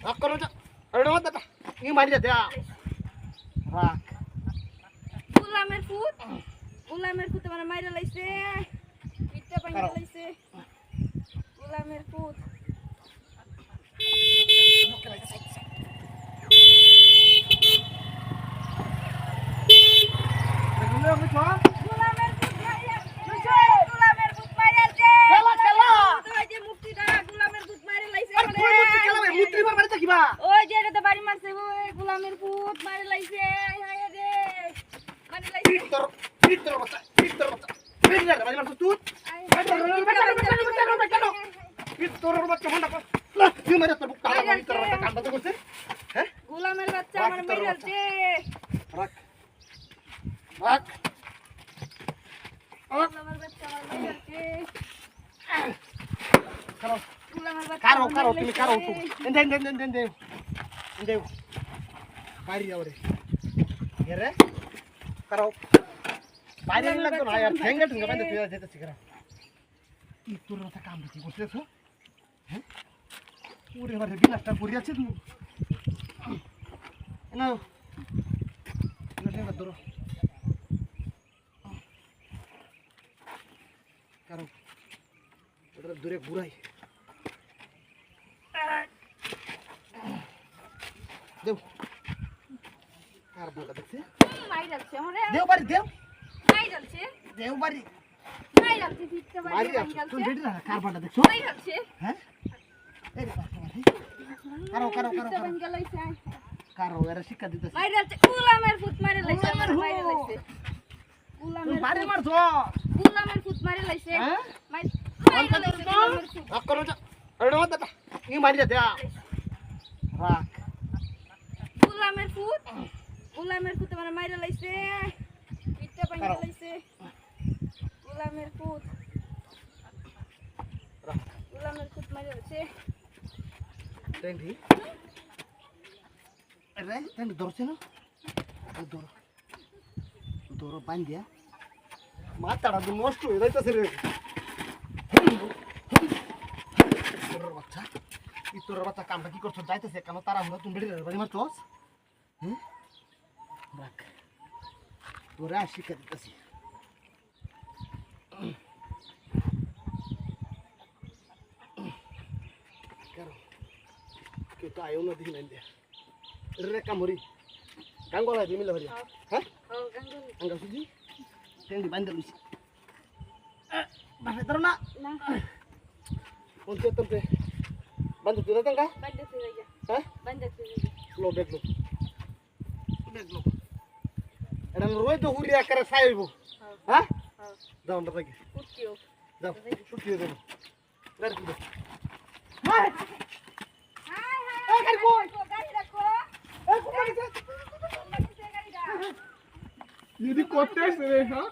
Akor aja. Ada mata dah. Ini mari dia. Rak. Gulamer foot আমার মাইরা লাইছে পিঠা পাইয়া লাইছে গোলামের ফুট গোলামের ফুট মাইরাছে খেলা ওই যে মুক্তিটা গোলামের ফুট মাইরা লাইছে মুক্তি মার বাড়িতে কিবা ওই যে এটা বাড়ি মারছে ওই গোলামের ফুট মাইরা লাইছে হায় রে মারি লাইছে Peter baca. Peter bagaimana tuh? Peter baca mana kok? Lah, dia mana terbuka Peter baca kan betul sih? Hah? গোলামের বাচ্চা আমার মাইরাছে Rak. Rak. গোলামের বাচ্চা আমার মাইরাছে Karo. গোলামের বাচ্চা Karo, তুমি karo tuh. Ende. Bari awre. Yere? Karo. বাইরে লাগতো না আর ঠ্যাঙ্গা ঠুঙ্গা বাইরে তুই যেতে শিখরা কি তোর মাথা কাম দিতে করতেছ হ্যাঁ ওরে বারে বিলাসটা পড়ি আছে তুই না ঠ্যাঙ্গা ধরো কারো ওটা দূরে ঘুরাই দেও আর বলা দেখছে মাইরাছে আমারে দেও বাড়ি দেও মাইরাছে দেও বাড়ি মাইরাছে পিঠা মারি বাড়ি আছে তুই বেটি না কারবাটা দেখছো মাইরাছে হ্যাঁ এই রে কারো পিঠা বাঙ্গা লাইছে কারো এরা শিক্ষা দিতেছে মাইরাছে গোলামের ফুট মারে লাইছে আমার মাইরা লাইছে তুই বাড়ি মারছো গোলামের ফুট মারে লাইছে হ্যাঁ মাইরা লাইছে গোলামের ফুট আকর যা আরে মত দাদা ই মারি দে রাখ গোলামের ফুট আমার মাইরা লাইছে পিঠা বাঙ্গা লাইছে গোলামের ফুট মারে লাইছে টেন্ডি আরে টেন্ডি ধরছে না ধরো বান্ধিয়া মাথাটা তো নষ্ট হয়ে যাইতেছে রে বাচ্চা তোর বাচ্চা কামটা কি করছো যাইতেছে কেন তারা আমরা তুমি বেড়ে বাড়ি মারছস হ্যাঁ রাখ তোরা শিক্ষা দিতেছি কেউ তো আয়ও না দিন রে কামড়ি গাঙ্গলা দিই মিলে ভারি হ্যাঁ গাঙ্গা সুজি টেন্ডি বান্ধে লুছি বাসে ধরো না কোন চেতনতে বান্ধে তুই দাঁড়া বান্ধে তুই যা হ্যাঁ বান্ধে তুই লো দেখলো এটা রোজ তো হুরিয়া করে সাইব হ্যাঁ দাও আমরা থাকি কুটিও দাও শুকিয়ে দেবো গাড়ি তুলে হাই এই গাড়ি কই গাড়ি রাখো এই কোন গাড়ি গাড়ি রাখো যদি করতে আসে রে হ্যাঁ